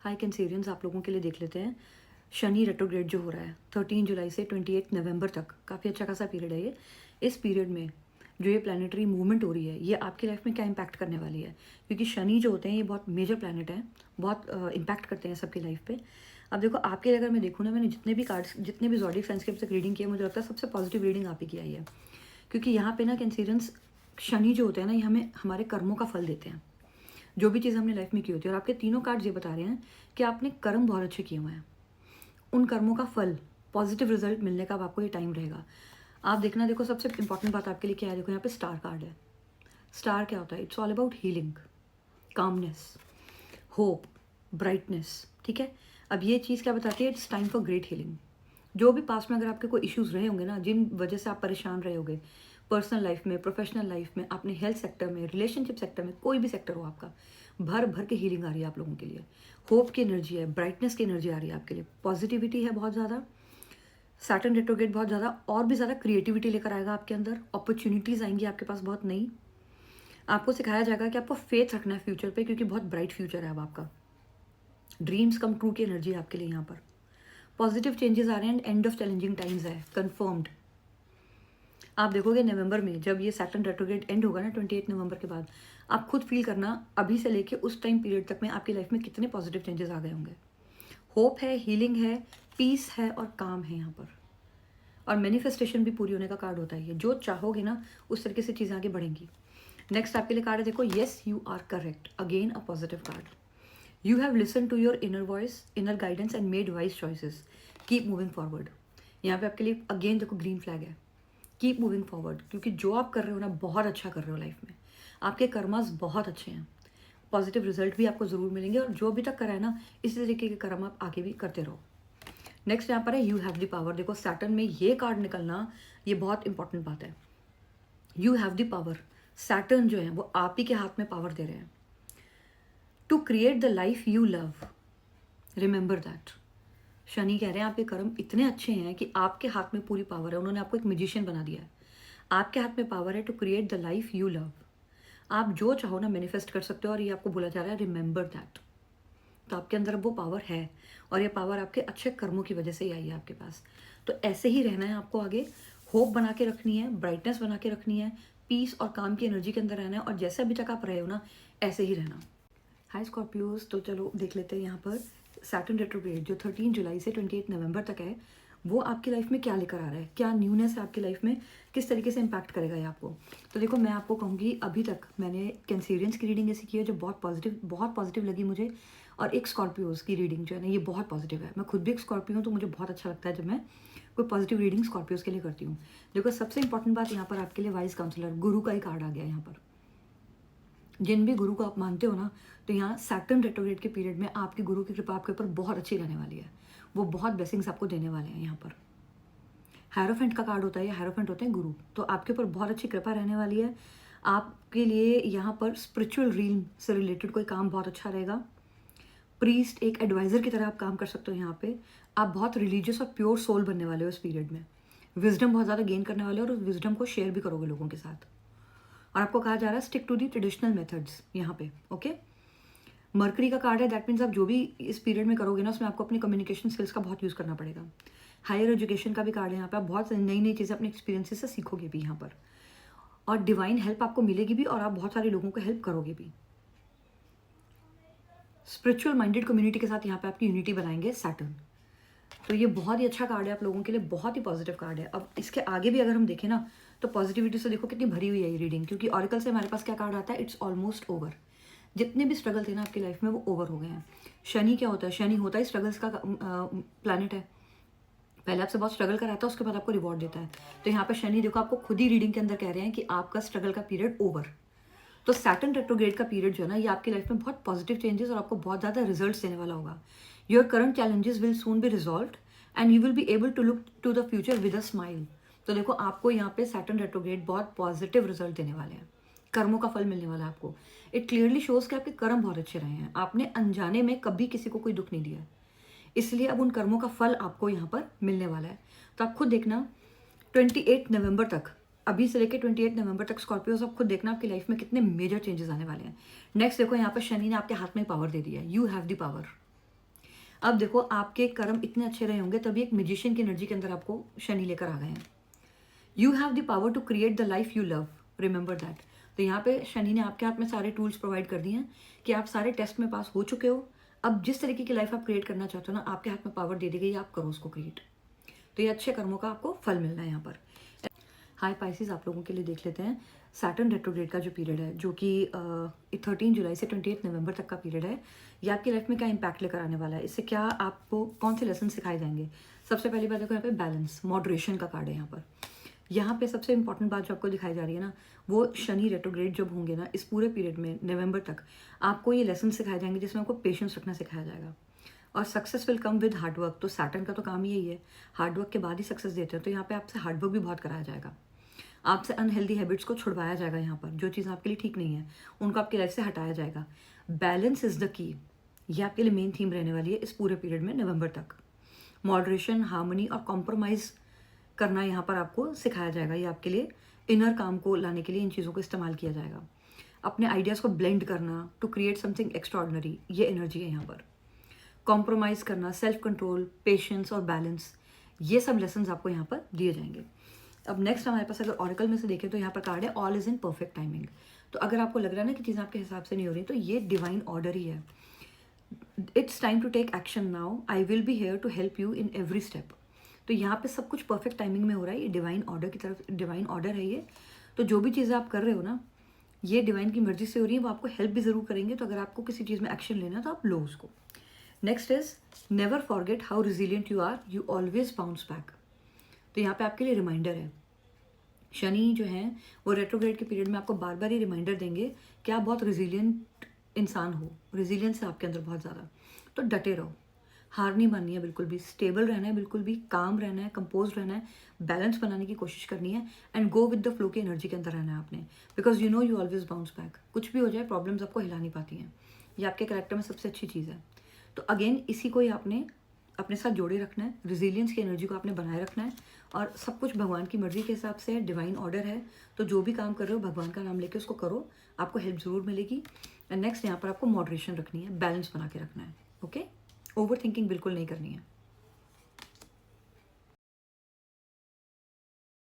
हाय Cancerians, आप लोगों के लिए देख लेते हैं शनि रेट्रोग्रेड जो हो रहा है 13 जुलाई से 28 नवंबर तक। काफ़ी अच्छा खासा पीरियड है ये। इस पीरियड में जो ये प्लानिटरी मूवमेंट हो रही है ये आपकी लाइफ में क्या इम्पैक्ट करने वाली है, क्योंकि शनि जो होते हैं ये बहुत मेजर प्लानट हैं, बहुत इम्पैक्ट करते हैं सबकी लाइफ पे। अब देखो आपके लिए अगर मैं देखूँ ना, मैंने जितने भी कार्ड्स, जितने भी ज़ोडिएक साइंस के अब तक रीडिंग किया, मुझे लगता है सबसे पॉजिटिव रीडिंग आप ही की आई है। क्योंकि यहाँ पे ना कैंसेरियंस, शनि जो होते हैं ना ये हमें हमारे कर्मों का फल देते हैं, जो भी चीज़ हमने लाइफ में की होती है। और आपके तीनों कार्ड्स ये बता रहे हैं कि आपने कर्म बहुत अच्छे किए हुए हैं, उन कर्मों का फल, पॉजिटिव रिजल्ट मिलने का अब आपको ये टाइम रहेगा। आप देखना, देखो सबसे इंपॉर्टेंट बात आपके लिए क्या है, देखो यहाँ पे स्टार कार्ड है। स्टार क्या होता है? It's all about healing, calmness, hope, brightness. ठीक है, अब ये चीज़ क्या बताती है? It's time for great healing. जो भी पास्ट में अगर आपके कोई इश्यूज रहे होंगे ना, जिन वजह से आप परेशान रहे होंगे, पर्सनल लाइफ में, प्रोफेशनल लाइफ में, अपने हेल्थ सेक्टर में, रिलेशनशिप सेक्टर में, कोई भी सेक्टर हो आपका, भर भर के हीलिंग आ रही है आप लोगों के लिए। होप की एनर्जी है, ब्राइटनेस की एनर्जी आ रही है आपके लिए, पॉजिटिविटी है बहुत ज़्यादा। सैटर्न रेट्रोग्रेड बहुत ज़्यादा और भी ज़्यादा क्रिएटिविटी लेकर आएगा आपके अंदर, अपॉर्चुनिटीज़ आएंगी आपके पास बहुत नई। आपको सिखाया जाएगा कि आपको फेथ रखना है फ्यूचर पे, क्योंकि बहुत ब्राइट फ्यूचर है अब आपका। ड्रीम्स कम ट्रू की एनर्जी है आपके लिए यहाँ पर। पॉजिटिव चेंजेस आ रहे हैं, एंड ऑफ चैलेंजिंग टाइम्स है कंफर्म्ड। आप देखोगे नवंबर में जब ये सैटर्न रेट्रोग्रेड एंड होगा ना 28 नवंबर के बाद, आप खुद फील करना अभी से लेके उस टाइम पीरियड तक में आपकी लाइफ में कितने पॉजिटिव चेंजेस आ गए होंगे। होप है, हीलिंग है, पीस है और काम है यहाँ पर। और मैनिफेस्टेशन भी पूरी होने का कार्ड होता है ये। जो चाहोगे ना उस तरीके से चीज़ें आगे बढ़ेंगी। नेक्स्ट आपके लिए कार्ड है, देखो, yes you are correct, again a positive card. You have listen to your inner voice, inner guidance and made wise choices, keep moving forward. यहाँ पे आपके लिए अगेन देखो ग्रीन फ्लैग है, कीप मूविंग फॉरवर्ड, क्योंकि जो आप कर रहे हो ना बहुत अच्छा कर रहे हो लाइफ में। आपके कर्मास बहुत अच्छे हैं, पॉजिटिव रिजल्ट भी आपको ज़रूर मिलेंगे, और जो अभी तक करा है ना इसी तरीके के कर्म आप आगे भी करते रहो। नेक्स्ट यहाँ पर है यू हैव द पावर। देखो सैटर्न में ये कार्ड निकलना ये बहुत इंपॉर्टेंट बात है। You have the power, Saturn जो है वो आप ही के हाथ में पावर दे रहे हैं to create the life you love, remember that. Shani कह रहे हैं आपके कर्म इतने अच्छे हैं कि आपके हाथ में पूरी पावर है, उन्होंने आपको एक म्यूजिशियन बना दिया है। आपके हाथ में पावर है to create the life you love. आप जो चाहो ना मैनिफेस्ट कर सकते हो, और ये आपको बोला जा रहा है रिमेंबर दैट। तो आपके अंदर अब वो पावर है, और ये पावर आपके अच्छे कर्मों की वजह से ही आई है आपके पास। तो ऐसे ही रहना है आपको आगे, होप बना के रखनी है, ब्राइटनेस बना के रखनी है, पीस और काम की एनर्जी के अंदर रहना है, और जैसे अभी तक आप रहे हो ना ऐसे ही रहना। हाय स्कॉर्पियोज, तो चलो देख लेते हैं यहाँ पर सैटर्न रेट्रोग्रेड जो 13 जुलाई से 28 नवंबर तक है, वो आपकी लाइफ में क्या लेकर आ रहा है, क्या न्यूनेस है आपकी लाइफ में, किस तरीके से इम्पैक्ट करेगा ये आपको। तो देखो मैं आपको कहूँगी, अभी तक मैंने कैंसेरियंस की रीडिंग ऐसी की है जो बहुत पॉजिटिव लगी मुझे, और एक स्कॉर्पियोज की रीडिंग जो है ना ये बहुत पॉजिटिव है। मैं खुद भी एक स्कॉर्पियो हूँ, तो मुझे बहुत अच्छा लगता है जब मैं कोई पॉजिटिव रीडिंग स्कॉर्पियोज के लिए करती हूँ। देखो सबसे इंपॉर्टेंट बात यहाँ पर आपके लिए वाइज काउंसलर, गुरु का ही कार्ड आ गया यहाँ पर। जिन भी गुरु को आप मानते हो ना, तो यहाँ सैटर्न रेट्रोग्रेड के पीरियड में आपके गुरु की कृपा आपके ऊपर बहुत अच्छी रहने वाली है। वो बहुत ब्लेसिंग्स आपको देने वाले हैं यहाँ पर। हैरोफेंट का कार्ड होता है, हैरोफेंट होते हैं गुरु, तो आपके ऊपर बहुत अच्छी कृपा रहने वाली है। आपके लिए यहाँ पर स्पिरिचुअल रील से रिलेटेड कोई काम बहुत अच्छा रहेगा। प्रीस्ट, एक एडवाइज़र की तरह आप काम कर सकते हो यहाँ पे। आप बहुत रिलीजियस और प्योर सोल बनने वाले हो इस पीरियड में। विजडम बहुत ज़्यादा गेन करने वाले हो, और उस विजडम को शेयर भी करोगे लोगों के साथ। और आपको कहा जा रहा है stick to the traditional methods यहाँ पे। ओके, मरकरी का कार्ड है, दैट मीन्स आप जो भी इस पीरियड में करोगे ना उसमें आपको अपनी कम्युनिकेशन स्किल्स का बहुत यूज़ करना पड़ेगा। हायर एजुकेशन का भी कार्ड है यहाँ पे, आप बहुत नई नई चीज़ें अपने एक्सपीरियंसेस से सीखोगे भी यहाँ पर, और डिवाइन हेल्प आपको मिलेगी भी, और आप बहुत सारे लोगों को हेल्प करोगे भी। स्पिरिचुअल माइंडेड कम्युनिटी के साथ यहाँ पे आपकी यूनिटी बनाएंगे सैटर्न। तो ये बहुत ही अच्छा कार्ड है आप लोगों के लिए, बहुत ही पॉजिटिव कार्ड है। अब इसके आगे भी अगर हम देखें ना, तो पॉजिटिविटी से देखो कितनी भरी हुई है ये रीडिंग, क्योंकि ऑरिकल से हमारे पास क्या कार्ड आता है, इट्स ऑलमोस्ट ओवर। जितने भी स्ट्रगल थे ना आपकी लाइफ में वो ओवर हो गए हैं। शनि क्या होता है? शनि होता है स्ट्रगल्स का प्लानट है। पहले आपसे बहुत स्ट्रगल कराता है, उसके बाद आपको रिवॉर्ड देता है। तो यहाँ पे शनि देखो आपको खुद ही रीडिंग के अंदर कह रहे हैं कि आपका स्ट्रगल का पीरियड ओवर। तो सैटर्न रेट्रोग्रेड का पीरियड जो है ना ये आपकी लाइफ में बहुत पॉजिटिव चेंजेस और आपको बहुत ज़्यादा रिजल्ट्स देने वाला होगा। Your current challenges will soon be resolved and you will be able to look to the future with a smile. तो देखो आपको यहाँ पे सैटर्न रेट्रोग्रेड बहुत पॉजिटिव रिजल्ट देने वाले हैं, कर्मों का फल मिलने वाला है आपको। इट क्लियरली शोज कि आपके कर्म बहुत अच्छे रहे हैं, आपने अनजाने में कभी किसी को कोई दुख नहीं दिया, इसलिए अब उन कर्मों का फल आपको यहाँ पर मिलने वाला है। तो आप खुद देखना 28 नवंबर तक, अभी से लेकर 28 नवंबर तक स्कॉर्पियोज, आप खुद देखना आपकी लाइफ में कितने मेजर चेंजेस आने वाले हैं। नेक्स्ट देखो यहाँ पर शनि ने आपके हाथ में पावर दे दिया है, यू हैव द पावर। अब देखो आपके कर्म इतने अच्छे रहे होंगे तभी एक म्यूजिशियन की एनर्जी के अंदर आपको शनि लेकर आ गए हैं। You have the power to create the life you love, remember that. तो यहाँ पे शनि ने आपके हाथ में सारे टूल्स प्रोवाइड कर दिए हैं कि आप सारे टेस्ट में पास हो चुके हो। अब जिस तरीके की लाइफ आप क्रिएट करना चाहते हो ना, आपके हाथ में पावर दे दी गई, आप करो उसको क्रिएट। तो ये अच्छे कर्मों का आपको फल मिलना है यहाँ पर। हाई पाइसिस, आप लोगों के लिए देख लेते हैं सैटर्न रेट्रोग्रेड का जो पीरियड है, जो कि 13 जुलाई से 28 नवंबर तक का पीरियड है। ये आपकी लाइफ में क्या इम्पैक्ट लेकर आने वाला है, इससे क्या आपको कौन से लेसन सिखाए जाएंगे। सबसे पहली बात देखो यहाँ पे बैलेंस, मॉडरेशन का कार्ड है यहाँ पर। यहाँ पे सबसे इंपॉर्टेंट बात जो आपको दिखाई जा रही है ना, वो शनि रेट्रोग्रेड जब होंगे ना इस पूरे पीरियड में नवंबर तक, आपको ये लेसन सिखाए जाएंगे जिसमें आपको पेशेंस रखना सिखाया जाएगा। और success will come with hard work. तो सैटर्न का तो काम यही है, हार्डवर्क के बाद ही सक्सेस देते हैं। तो यहाँ पे आपसे हार्डवर्क भी बहुत कराया जाएगा, आपसे अनहेल्दी हैबिट्स को छुड़वाया जाएगा। यहाँ पर जो चीज़ आपके लिए ठीक नहीं है उनको आपकी लाइफ से हटाया जाएगा। बैलेंस इज द की, ये आपके लिए मेन थीम रहने वाली है इस पूरे पीरियड में नवंबर तक। मॉडरेशन, हार्मनी और कॉम्प्रोमाइज़ करना यहाँ पर आपको सिखाया जाएगा। ये आपके लिए इनर काम को लाने के लिए इन चीज़ों को इस्तेमाल किया जाएगा। अपने आइडियाज़ को ब्लेंड करना टू क्रिएट समथिंग एक्स्ट्राऑर्डिनरी, ये एनर्जी है यहाँ पर। कॉम्प्रोमाइज़ करना, सेल्फ कंट्रोल, पेशेंस और बैलेंस, ये सब लेसन्स आपको यहाँ पर दिए जाएंगे। अब नेक्स्ट हमारे पास अगर ऑरेकल में से देखें तो यहाँ पर कार्ड है all is in perfect timing. तो अगर आपको लग रहा है ना कि चीज़ें आपके हिसाब से नहीं हो रही, तो ये डिवाइन ऑर्डर ही है। It's time to take action now, I will be here to help you in every step. तो यहाँ पे सब कुछ परफेक्ट टाइमिंग में हो रहा है, ये डिवाइन ऑर्डर की तरफ, डिवाइन ऑर्डर है ये। तो जो भी चीज़ें आप कर रहे हो ना, ये डिवाइन की मर्जी से हो रही है, वो आपको हेल्प भी ज़रूर करेंगे। तो अगर आपको किसी चीज़ में एक्शन लेना है तो आप लो उसको। Next is never forget how resilient you are, you always bounce back. तो यहाँ पे आपके लिए रिमाइंडर है, शनि जो है वो रेट्रोग्रेड के पीरियड में आपको बार बार ही रिमाइंडर देंगे कि आप बहुत रिजिलियंट इंसान हो, रिजिलियंस है आपके अंदर बहुत ज़्यादा। तो डटे रहो, हार नहीं माननी है बिल्कुल भी, स्टेबल रहना है, बिल्कुल भी काम रहना है, कंपोज रहना है, बैलेंस बनाने की कोशिश करनी है and go with the flow की एनर्जी के अंदर रहना है आपने। Because you know you always bounce back. कुछ भी हो जाए प्रॉब्लम्स आपको हिला नहीं पाती हैं, ये आपके कैरेक्टर में सबसे अच्छी चीज़ है। तो अगेन इसी को ही आपने अपने साथ जोड़े रखना है, रिजिलियंस की एनर्जी को आपने बनाए रखना है। और सब कुछ भगवान की मर्जी के हिसाब से है, डिवाइन ऑर्डर है। तो जो भी काम कर रहे हो भगवान का नाम लेके उसको करो, आपको हेल्प ज़रूर मिलेगी। एंड नेक्स्ट यहाँ पर आपको मॉडरेशन रखनी है, बैलेंस बना के रखना है। ओके, ओवर थिंकिंग बिल्कुल नहीं करनी है।